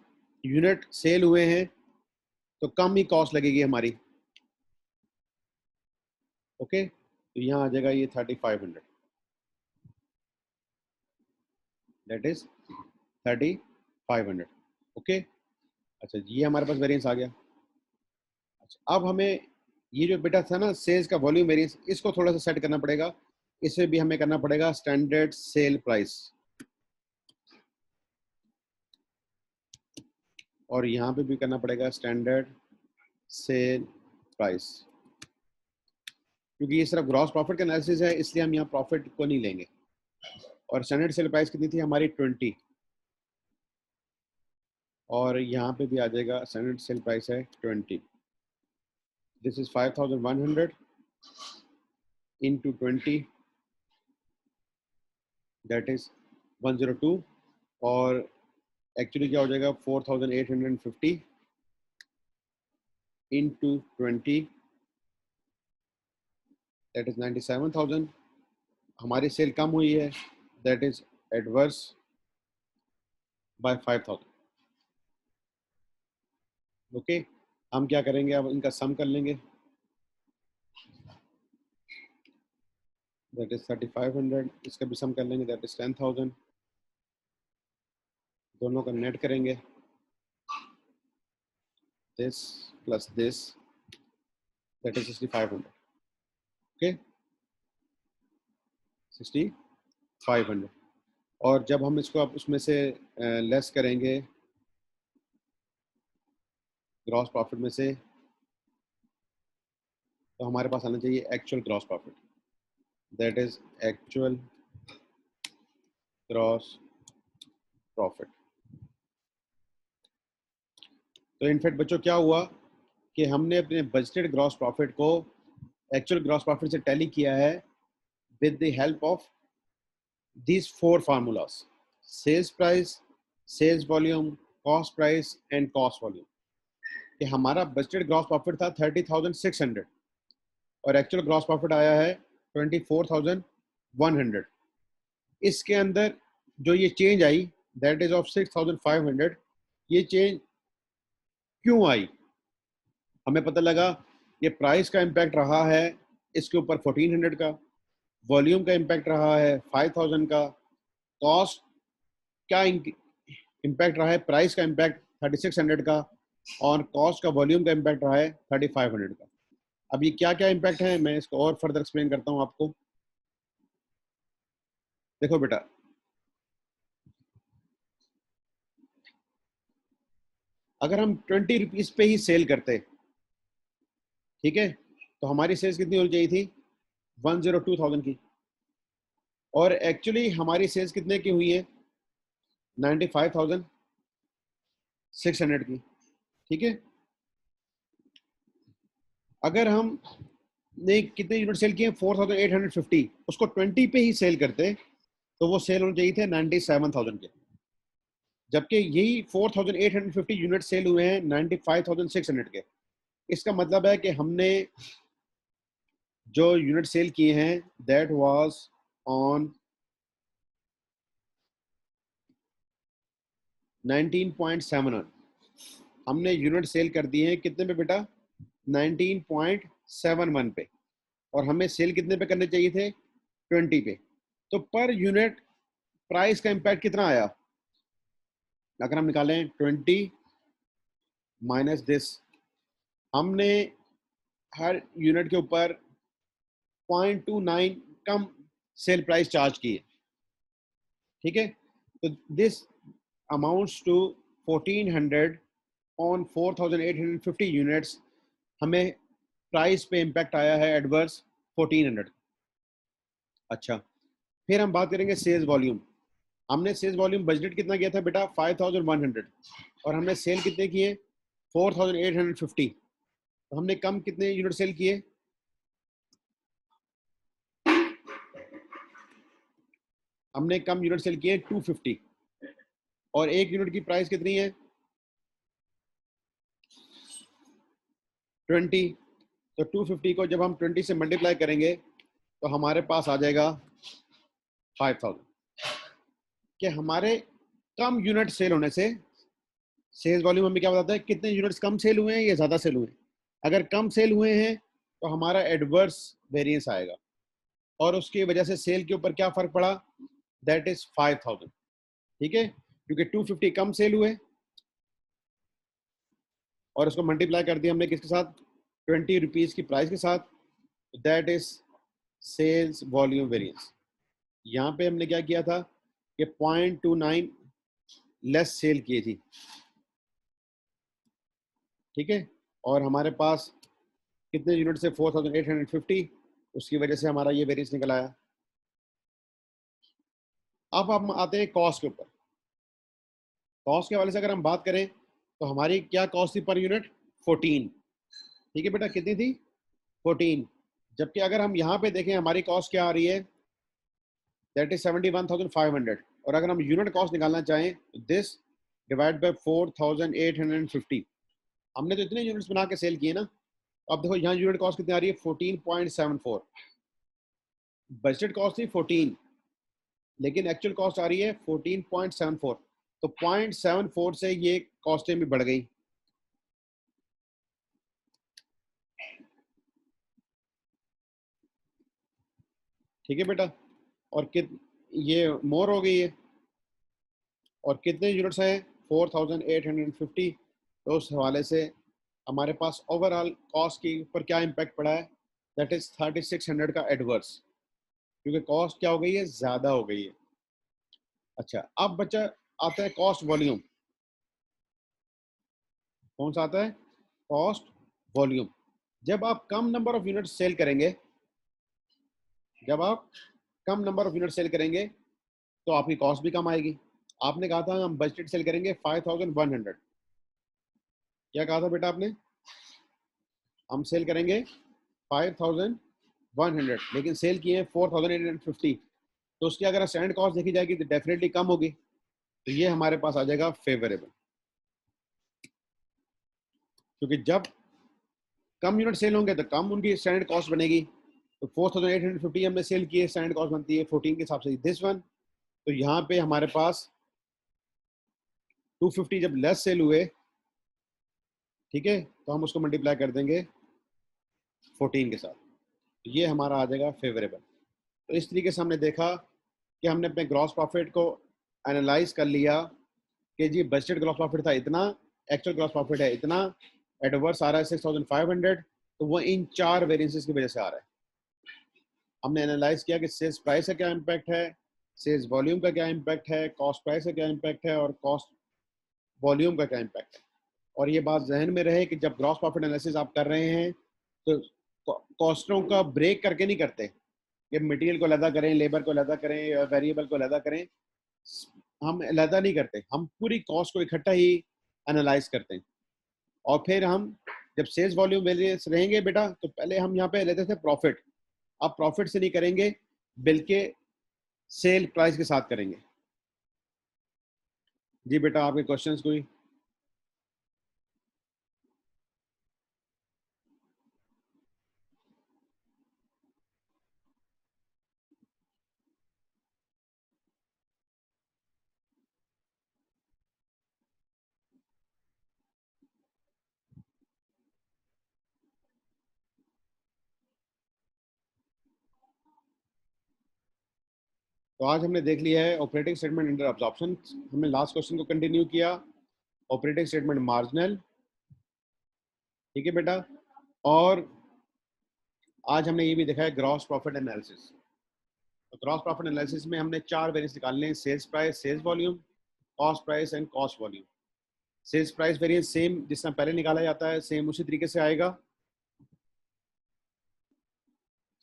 यूनिट सेल हुए हैं तो कम ही कॉस्ट लगेगी हमारी। ओके, तो यहाँ आ जाएगा ये 3,500, दैट इज 3,500। ओके, अच्छा ये हमारे पास वेरिएंस आ गया। अच्छा, अब हमें ये जो बेटा था ना सेल्स का वॉल्यूम वेरिएंस, इसको थोड़ा सा सेट करना पड़ेगा, इसे भी हमें करना पड़ेगा स्टैंडर्ड सेल प्राइस, और यहाँ पे भी करना पड़ेगा स्टैंडर्ड सेल प्राइस, क्योंकि ये सिर्फ ग्रॉस प्रॉफिट का एनालिसिस है, इसलिए हम यहाँ प्रॉफिट को नहीं लेंगे। और स्टैंडर्ड सेल प्राइस कितनी थी हमारी 20, और यहाँ पे भी आ जाएगा स्टैंडर्ड सेल प्राइस है 20, this is 5,100 into 20 that is 102 और एक्चुअली क्या हो जाएगा 4850 into 20 दैट इज 97,000। हमारी सेल कम हुई है that is adverse by 5,000। Okay, हम क्या करेंगे अब इनका सम कर लेंगे दैट इज 3500, इसका भी सम कर लेंगे दैट इज 10,000, दोनों का नेट करेंगे this plus this that is 6500। Okay 6500 और जब हम इसको अब उसमें से लेस करेंगे ग्रॉस प्रॉफिट में से तो हमारे पास आना चाहिए actual gross profit that is actual gross profit. तो इनफैक्ट बच्चों क्या हुआ कि हमने अपने बजटेड ग्रॉस प्रॉफिट को एक्चुअल ग्रॉस प्रॉफिट से टैली किया है with the help of these four formulas: sales price, sales volume, cost price and cost volume। कि हमारा बजटेड ग्रॉस प्रॉफिट था 30,600 और एक्चुअल ग्रॉस प्रॉफिट आया है 24,100। इसके अंदर जो ये change I that is of 6,500, ये चेंज क्यों आई? हमें पता लगा ये प्राइस का इम्पैक्ट रहा है इसके ऊपर 1,400 का, वॉल्यूम का इम्पैक्ट रहा है 5,000 का, कॉस्ट क्या इम्पैक्ट रहा है, प्राइस का इम्पैक्ट 3,600 का और कॉस्ट का वॉल्यूम का इम्पैक्ट रहा है 3,500 का। अब ये क्या क्या इम्पैक्ट है मैं इसको और फर्दर एक्सप्लेन करता हूँ आपको। देखो बेटा, अगर हम 20 रुपीज पे ही सेल करते, ठीक है, तो हमारी सेल्स कितनी होनी चाहिए थी 102,000 की और एक्चुअली हमारी सेल्स कितने की हुई है 95,600 की। ठीक है, अगर हम ने कितने यूनिट सेल किए 4,850, उसको 20 पे ही सेल करते तो वो सेल होने चाहिए थे 97,000 के, जबकि यही 4,850 यूनिट सेल हुए हैं 95,600 के। इसका मतलब है कि हमने जो यूनिट सेल किए हैं दैट वाज ऑन 19.71, हमने यूनिट सेल कर दिए हैं कितने पे बेटा 19.71 पे और हमें सेल कितने पे करने चाहिए थे 20 पे। तो पर यूनिट प्राइस का इम्पैक्ट कितना आया, अगर हम निकालें 20 माइनस दिस, हमने हर यूनिट के ऊपर 0.29 कम सेल प्राइस चार्ज की है। ठीक है, तो this amounts to 1,400 on 4,850 units, हमें प्राइस पे इम्पैक्ट आया है एडवर्स 1,400। अच्छा, फिर हम बात करेंगे सेल्स वॉल्यूम। हमने सेल्स वॉल्यूम बजट कितना किया था बेटा 5,100 और हमने सेल कितने किए 4,850, तो हमने कम कितने यूनिट सेल किए, हमने कम यूनिट सेल किए 250 और एक यूनिट की प्राइस कितनी है 20, तो 250 को जब हम 20 से मल्टीप्लाई करेंगे तो हमारे पास आ जाएगा 5,000। कि हमारे कम यूनिट सेल होने से सेल्स वॉल्यूम हमें क्या बताता है कितने यूनिट्स कम सेल हुए हैं या ज्यादा सेल हुए हैं। अगर कम सेल हुए हैं तो हमारा एडवर्स वेरिएंस आएगा और उसकी वजह से सेल के ऊपर क्या फर्क पड़ा दैट इज 5,000। ठीक है, क्योंकि 250 कम सेल हुए और उसको मल्टीप्लाई कर दिया हमने किसके साथ 20 रुपीज की प्राइस के साथ, that is sales volume variance. यहाँ पे हमने क्या किया था कि 0.29 लेस सेल की थी। ठीक है, और हमारे पास कितने यूनिट से 4,850, उसकी वजह से हमारा ये वेरिएंस निकल आया। अब हम आते हैं कॉस्ट के ऊपर। कॉस्ट के हवाले से अगर हम बात करें तो हमारी क्या कॉस्ट थी पर यूनिट 14। ठीक है बेटा, कितनी थी 14, जबकि अगर हम यहाँ पे देखें हमारी कॉस्ट क्या आ रही है दैट इज 71,500। और अगर हम यूनिट कॉस्ट निकालना चाहें तो दिस डिवाइड बाय 4,850। हमने तो इतने यूनिट्स बना के सेल किए ना। अब देखो यहाँ यूनिट कॉस्ट कितनी आ रही है, 14.74। बजटेड कॉस्ट थी 14, लेकिन एक्चुअल कॉस्ट आ रही है 14.74। तो 0.74 से ये कॉस्टें भी बढ़ गई। ठीक है बेटा। और ये मोर हो गई है। और कितने यूनिट्स हैं, 4,850। तो उस हवाले से हमारे पास ओवरऑल कॉस्ट के ऊपर क्या इम्पैक्ट पड़ा है, दैट इज 3600 का एडवर्स, क्योंकि कॉस्ट क्या हो गई है, ज़्यादा हो गई है। अच्छा, अब बच्चा आता है कॉस्ट वॉल्यूम। कौन सा आता है, कॉस्ट वॉल्यूम। जब आप कम नंबर ऑफ यूनिट सेल करेंगे, जब आप कम नंबर ऑफ यूनिट सेल करेंगे तो आपकी कॉस्ट भी कम आएगी। आपने कहा था हम बजटेड सेल करेंगे 5100। क्या कहा था बेटा आपने, हम सेल करेंगे 5100, लेकिन सेल किए 4850। तो उसकी अगर स्टैंडर्ड कॉस्ट देखी जाएगी तो डेफिनेटली कम होगी। तो ये हमारे पास आ जाएगा फेवरेबल, क्योंकि जब कम यूनिट सेल होंगे तो कम उनकी स्टैंडर्ड कॉस्ट बनेगी। तो 4850 हमने सेल किए, स्टैंडर्ड कॉस्ट बनती है 14 के हिसाब से दिस वन। तो यहाँ पे हमारे पास 250 जब लेस सेल हुए, ठीक है, तो हम उसको मल्टीप्लाई कर देंगे 14 के साथ। तो ये हमारा आ जाएगा फेवरेबल। तो इस तरीके से हमने देखा कि हमने अपने ग्रॉस प्रॉफिट को एनालाइज कर लिया कि जी बजटेड ग्रॉस प्रॉफिट था इतना, एक्चुअल ग्रॉस प्रॉफिट है इतना, एडवर्स आ रहा है 6500। तो वो इन चार वेरिएंसेस की वजह से आ रहा है। हमने एनालाइज किया कि सेल्स प्राइस का क्या इम्पैक्ट है, सेल्स वॉल्यूम का क्या इम्पैक्ट है, कॉस्ट प्राइस का क्या इम्पैक्ट है, और कॉस्ट वॉल्यूम का क्या इम्पैक्ट है। और ये बात जहन में रहे कि जब ग्रॉस प्रॉफिट एनालिसिस आप कर रहे हैं तो कॉस्टों का ब्रेक करके नहीं करते कि मटेरियल को अलहदा करें, लेबर को अलहदा करें, या वेरिएबल को अलहदा करें। हम अलहदा नहीं करते, हम पूरी कॉस्ट को इकट्ठा ही एनालाइज करते हैं। और फिर हम जब सेल्स वॉल्यूम वेरिएंस रहेंगे बेटा, तो पहले हम यहाँ पे लेते थे प्रॉफिट। अब प्रॉफिट से नहीं करेंगे, बल्कि सेल प्राइस के साथ करेंगे। जी बेटा, आपके क्वेश्चंस कोई? तो आज हमने देख लिया है ऑपरेटिंग स्टेटमेंट अंडर अब्जॉर्प्शन। हमने लास्ट क्वेश्चन को कंटिन्यू किया, ऑपरेटिंग स्टेटमेंट मार्जिनल। ठीक है बेटा। और आज हमने ये भी देखा है ग्रॉस प्रॉफिट एनालिसिस। तो ग्रॉस प्रॉफिट एनालिसिस में हमने चार वेरिएंस निकालने हैं, sales price, sales volume, cost price and cost volume. Sales price variance same जिस तरह पहले निकाला जाता है, सेम उसी तरीके से आएगा।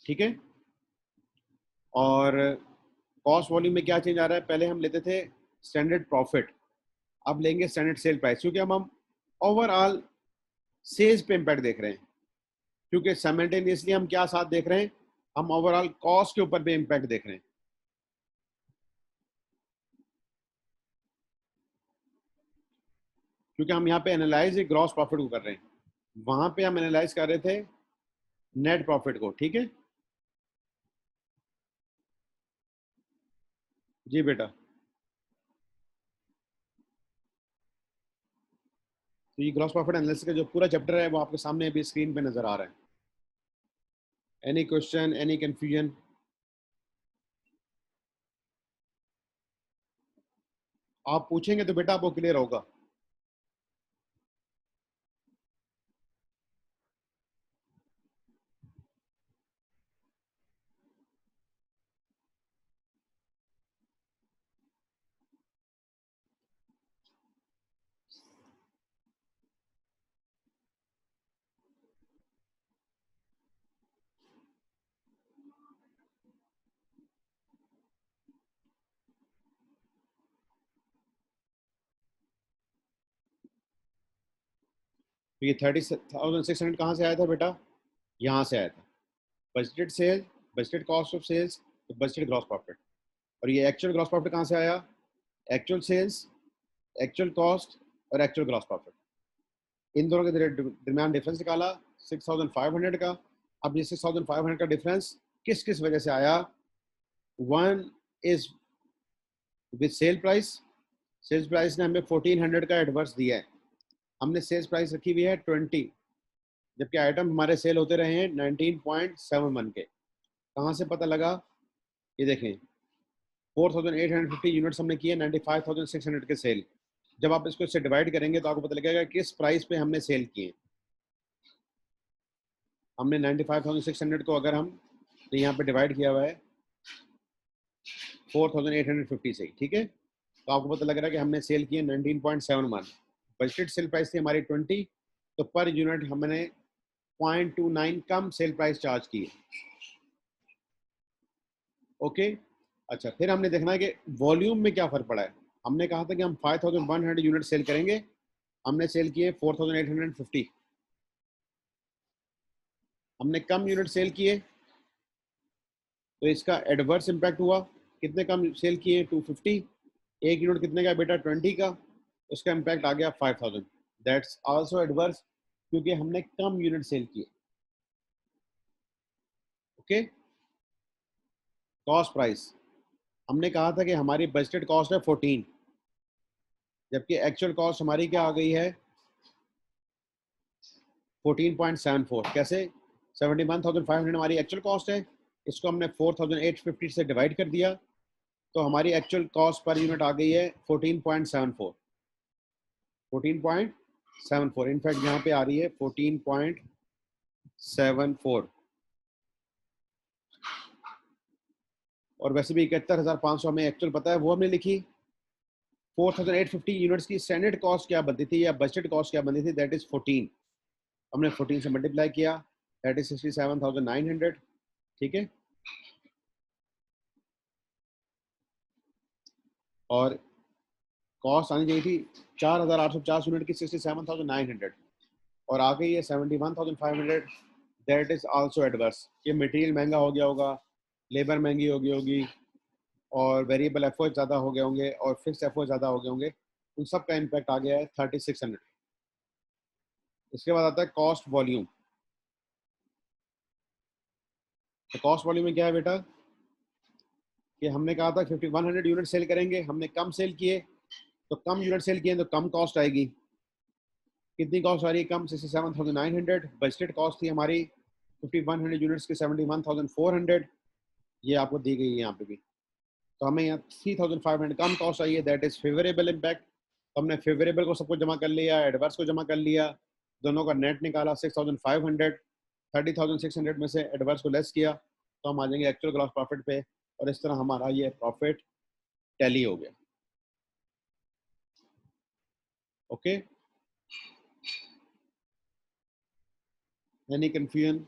ठीक है। और कॉस्ट वॉल्यूम में क्या चेंज आ रहा है, पहले हम लेते थे स्टैंडर्ड प्रॉफिट, अब लेंगे स्टैंडर्ड सेल प्राइस, क्योंकि हम ओवरऑल सेल्स पे इम्पैक्ट देख रहे हैं। क्योंकि साइमल्टेनियसली हम क्या साथ देख रहे हैं, हम ओवरऑल कॉस्ट के ऊपर भी इम्पैक्ट देख रहे हैं। क्योंकि हम यहाँ पे एनालाइज ग्रॉस प्रॉफिट को कर रहे हैं, वहां पे हम एनालाइज कर रहे थे नेट प्रॉफिट को। ठीक है जी बेटा। तो ये ग्रॉस प्रॉफिट एनालिसिस का जो पूरा चैप्टर है वो आपके सामने अभी स्क्रीन पे नजर आ रहा है। Any question, any confusion? आप पूछेंगे तो बेटा आपको क्लियर होगा। तो ये 30,600 कहाँ से आया था बेटा, यहाँ से आया था। Budgeted sale, budgeted cost of sales, तो बजटेड ग्रॉस प्रॉफिट। और ये एक्चुअल ग्रॉस प्रॉफिट कहाँ से आया? एक्चुअल सेल्स, एक्चुअल कॉस्ट और एक्चुअल ग्रॉस प्रॉफिट, इन दोनों के दरमियान डिफरेंस निकाला 6500 का। अब ये 6500 का डिफरेंस किस किस वजह से आया? One is with sale price, sales price ने हमें 1400 का एडवर्स दिया है, हमने सेल्स प्राइस रखी हुई है 20, जबकि आइटम हमारे सेल होते रहे हैं 19.71 के। कहाँ से पता लगा? ये देखें 4850 यूनिट्स हमने किए 95,600 के सेल। जब आप इसको इससे डिवाइड करेंगे तो आपको पता लगेगा किस प्राइस पे हमने सेल किए। हमने 95,600 को अगर हम तो यहाँ पे डिवाइड किया हुआ है 4850 से, ठीक है। तो आपको पता लग रहा है कि हमने सेल किए 19.71, बजटेड सेल प्राइस थी हमारी 20, तो पर यूनिट हमने 0.29 कम सेल प्राइस चार्ज की। ओके, अच्छा फिर हमने देखना है कि वॉल्यूम में क्या फर्क पड़ा है। हमने कहा था कि हम 5100 यूनिट सेल करेंगे, हमने सेल किए 4850, हमने कम यूनिट सेल किए तो इसका एडवर्स इम्पैक्ट हुआ। कितने कम सेल किए? 250। एक यूनिट कितने का बेटा? 20 का, उसका इम्पैक्ट आ गया 5000। दैट्स आल्सो एडवर्स क्योंकि हमने कम यूनिट सेल किए। ओके, कॉस्ट प्राइस, हमने कहा था कि हमारी बजटेड कॉस्ट है 14, जबकि एक्चुअल कॉस्ट हमारी क्या आ गई है? 14.74। कैसे? 71,500 हमारी एक्चुअल कॉस्ट है, इसको हमने 4850 से डिवाइड कर दिया तो हमारी एक्चुअल कॉस्ट पर यूनिट आ गई है 14.74। 14.74 इनफैक्ट यहाँ पे आ रही है 14.74, और वैसे भी 71,500 हमें एक्चुअल पता है, वो हमने लिखी। 4850 यूनिट्स की स्टैंडर्ड कॉस्ट क्या बनती थी या बजटेड कॉस्ट क्या बनती थी? दैट इज 14, हमने 14 से मल्टीप्लाई किया, दैट इज 67,900, ठीक है। और कॉस्ट आनी चाहिए थी 4850 यूनिट की 67,900 और आ गई है 71,500। That is also adverse. ये मटेरियल महंगा हो गया होगा, लेबर महंगी हो गई होगी, और वेरिएबल एफर्ट ज़्यादा हो गए होंगे और फिक्स एफर्ट ज़्यादा हो गए होंगे, उन सब का इम्पैक्ट आ गया है 3600। इसके बाद आता है कॉस्ट वॉल्यूम। तो कॉस्ट वॉल्यूम में क्या है बेटा कि हमने कहा था 5100 यूनिट सेल करेंगे, हमने कम सेल किए, तो कम यूनिट सेल किए तो कम कॉस्ट आएगी। कितनी कॉस्ट आ रही है कम? 67,900। बजटेड कॉस्ट थी हमारी 5100 यूनिट्स की 71,400, ये आपको दी गई है यहाँ पे भी। तो हमें यहाँ 3500 कम कॉस्ट आई है, दैट इज फेवरेबल इम्पैक्ट। तो हमने फेवरेबल को सबको जमा कर लिया, एडवर्स को जमा कर लिया, दोनों का नेट निकाला 6500। 30,600 में से एडवर्स को लेस किया तो हम आ जाएंगे एक्चुअल ग्रॉस प्रॉफिट पे, और इस तरह हमारा ये प्रॉफिट टैली हो गया। Okay, any confusion?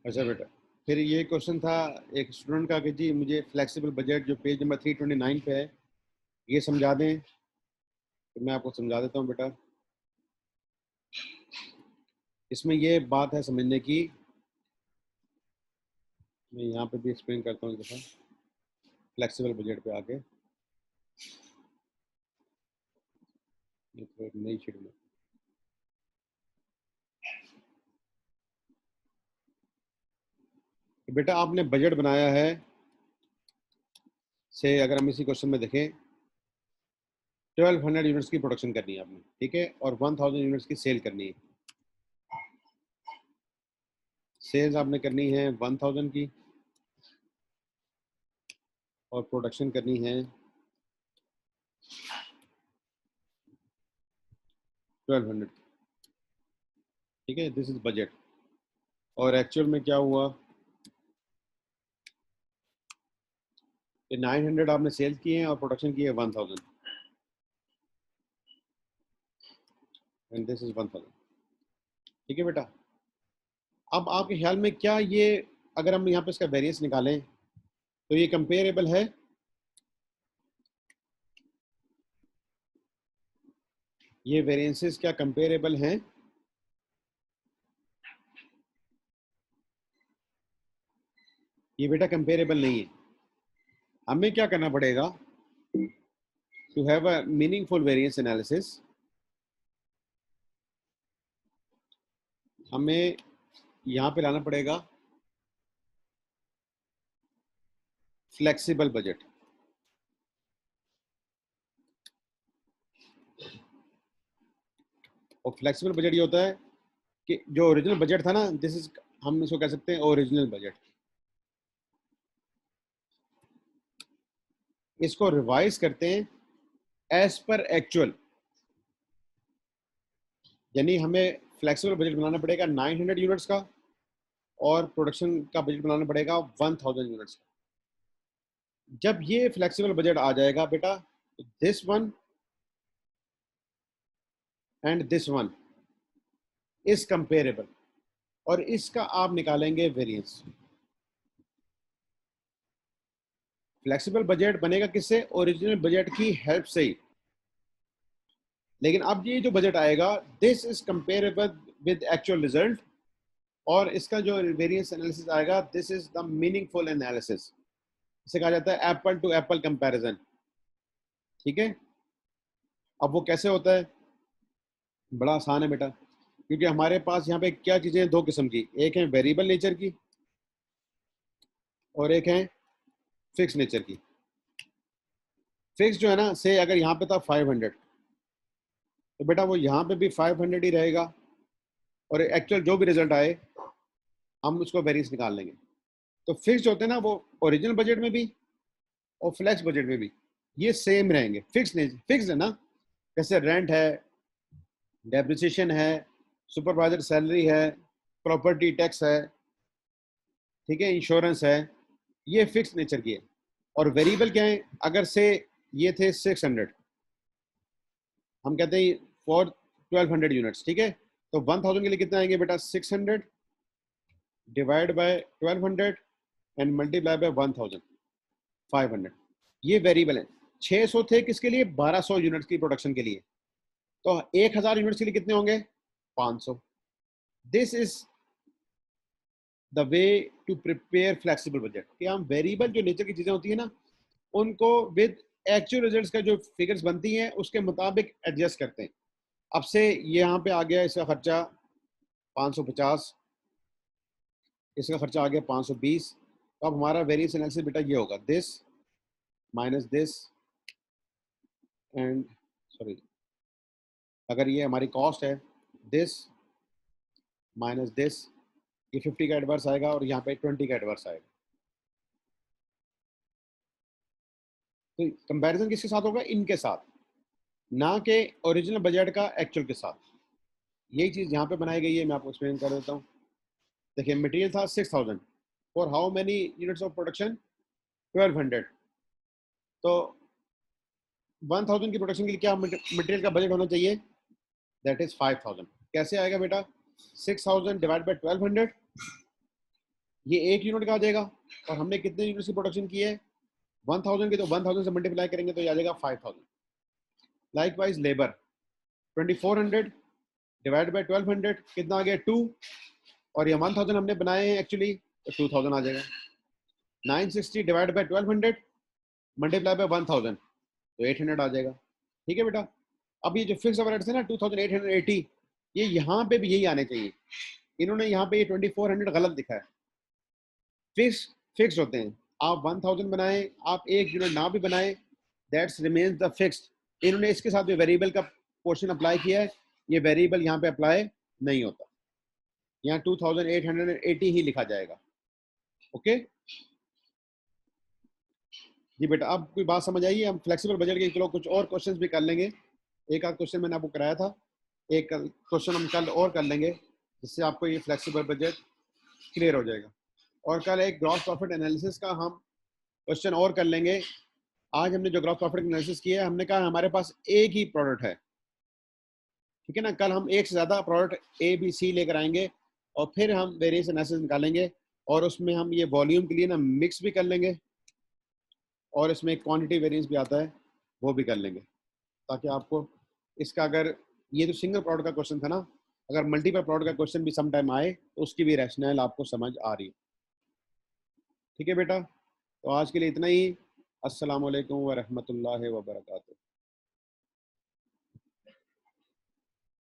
अच्छा बेटा, फिर ये क्वेश्चन था एक स्टूडेंट का कि जी मुझे फ्लेक्सिबल बजट जो पेज नंबर 329 पे है ये समझा दें। तो मैं आपको समझा देता हूँ बेटा। इसमें ये बात है समझने की, मैं यहाँ पे भी एक्सप्लेन करता हूँ जैसा फ्लेक्सिबल बजट पे आके। ये तो एक नई शीट में बेटा आपने बजट बनाया है से, अगर हम इसी क्वेश्चन में देखें 1200 यूनिट्स की प्रोडक्शन करनी है आपने, ठीक है, और 1000 यूनिट्स की सेल करनी है। सेल्स आपने करनी है 1000 की और प्रोडक्शन करनी है 1200, ठीक है। This is budget. और एक्चुअल में क्या हुआ कि 900 आपने सेल किए हैं और प्रोडक्शन की है 1000, एंड दिस इज 1000, ठीक है बेटा। अब आपके ख्याल में क्या ये, अगर हम यहाँ पे इसका वेरिएंस निकालें तो ये कंपेरेबल है? ये वेरिएंसेस क्या कंपेरेबल हैं? ये बेटा कंपेरेबल नहीं है। हमें क्या करना पड़ेगा to have a meaningful variance analysis? हमें यहाँ पे लाना पड़ेगा फ्लेक्सिबल बजट। और फ्लेक्सिबल बजट ये होता है कि जो ओरिजिनल बजट था ना, दिस इज, हम इसको कह सकते हैं ओरिजिनल बजट। इसको रिवाइज करते हैं एज पर एक्चुअल, यानी हमें फ्लेक्सिबल बजट बनाना पड़ेगा 900 यूनिट्स का और प्रोडक्शन का बजट बनाना पड़ेगा 1000 यूनिट्स का। जब ये फ्लेक्सिबल बजट आ जाएगा बेटा, this one and this one is comparable, और इसका आप निकालेंगे वेरिएंस। फ्लेक्सिबल बजट बनेगा किससे? ओरिजिनल बजट की हेल्प से ही। लेकिन अब ये जो बजट आएगा, this is comparable with actual result, और इसका जो वेरिएंस एनालिसिस आएगा, this is the meaningful analysis. इसे कहा जाता है एप्पल टू एप्पल कंपैरिजन, ठीक है। अब वो कैसे होता है? बड़ा आसान है बेटा, क्योंकि हमारे पास यहाँ पे क्या चीजें हैं, दो किस्म की, एक है वेरिएबल नेचर की और एक है फिक्स नेचर की। फिक्स जो है ना, से अगर यहाँ पे था 500, तो बेटा वो यहाँ पे भी 500 ही रहेगा, और एक्चुअल जो भी रिजल्ट आए हम उसको वेरिएंस निकाल लेंगे। तो फिक्स होते हैं ना, वो ओरिजिनल बजट में भी और फ्लेक्स बजट में भी ये सेम रहेंगे। फिक्स है ना, जैसे रेंट है, डेप्रिसिएशन है, सुपरवाइजर सैलरी है, प्रॉपर्टी टैक्स है, ठीक है, इंश्योरेंस है, ये फिक्स नेचर की है। और वेरिएबल क्या है? अगर से ये थे 600, हम कहते हैं फॉर 1200 यूनिट्स, ठीक है, तो 1000 के लिए कितना आएंगे बेटा? 600 divide by 1200 and multiply by 1500। ये वेरिएबल है। 600 थे किसके लिए? 1200 यूनिट्स की प्रोडक्शन के लिए। तो 1000 यूनिट्स के लिए कितने होंगे? 500। This is the way to prepare flexible budget, कि हम वेरिएबल जो नेचर की चीजें होती है ना, उनको विद एक्चुअल रिजल्ट्स का जो फिगर्स बनती हैं उसके मुताबिक एडजस्ट करते हैं। अब से ये यहाँ पे आ गया इसका खर्चा 550, इसका खर्चा आ गया 520, तो अब हमारा वेरिएंस एनालिसिस बेटा ये होगा, this minus this and, sorry, अगर ये हमारी कॉस्ट है, दिस माइनस दिस, ये 50 का एडवर्स आएगा और यहाँ पे 20 का एडवर्स आएगा। तो कंपैरिजन किसके साथ होगा? इनके साथ, ना कि ओरिजिनल बजट का एक्चुअल के साथ। यही चीज यहाँ पे बनाई गई है, मैं आपको एक्सप्लेन कर देता हूँ। देखिए, मटेरियल था 6000 for how many units of production? 1200। तो 1000 की प्रोडक्शन के लिए क्या मटेरियल का बजट होना चाहिए? That is 5000। कैसे आएगा बेटा? 6000 डिवाइड बाय 1200, ये एक यूनिट का आ जाएगा, और हमने कितने यूनिट्स की प्रोडक्शन की है? 1000 की, तो 1000 से मल्टीप्लाई करेंगे तो ये आ जाएगा 5000। लाइकवाइज लेबर 2400 डिवाइड बाय 1200 कितना आ गया? 2, और ये 1000 हमने बनाए हैं एक्चुअली, तो 2000 आ जाएगा। 960 डिवाइड बाय 1200 मल्टीप्लाई बाय 1000, तो 800 आ जाएगा, ठीक है बेटा। अब ये जो फिक्स ओवरहेड्स है ना 2880, ये यहाँ पे भी यही आने चाहिए। इन्होंने यहाँ पे ये 2400 गलत दिखा है। फिक्स होते हैं, आप 1000 बनाए, आप एक यूनिट ना भी बनाए, दैट्स रिमेन्स द फिक्स्ड, इन्होंने इसके साथ भी वेरिएबल का पोर्शन अप्लाई किया है, ये वेरिएबल यहाँ पे अप्लाई नहीं होता, यहाँ 2880 ही लिखा जाएगा। ओके जी बेटा, अब कोई बात समझ आइए। हम फ्लेक्सिबल बजट के चलो कुछ और क्वेश्चंस भी कर लेंगे, एक आध क्वेश्चन मैंने आपको कराया था, एक क्वेश्चन हम कल और कर लेंगे, जिससे आपको ये फ्लेक्सिबल बजट क्लियर हो जाएगा। और कल एक ग्रॉस प्रॉफिट एनालिसिस का हम क्वेश्चन और कर लेंगे। आज हमने जो ग्रॉस प्रॉफिट एनालिसिस किया है, हमने कहा हमारे पास एक ही प्रोडक्ट है, ठीक है ना। कल हम एक से ज़्यादा प्रोडक्ट ए बी सी लेकर आएंगे और फिर हम वेरियस एनालिसिस निकालेंगे, और उसमें हम ये वॉल्यूम के लिए ना मिक्स भी कर लेंगे, और इसमें क्वांटिटी वेरिएंस भी आता है, वो भी कर लेंगे, ताकि आपको इसका, अगर ये तो सिंगल प्रोडक्ट का क्वेश्चन था ना, अगर मल्टीपल प्रोडक्ट का क्वेश्चन भी सम टाइम आए तो उसकी भी रैशनल आपको समझ आ रही है। ठीक है बेटा, तो आज के लिए इतना ही। अस्सलाम वालेकुम व रहमतुल्लाहि व बरकातुहू।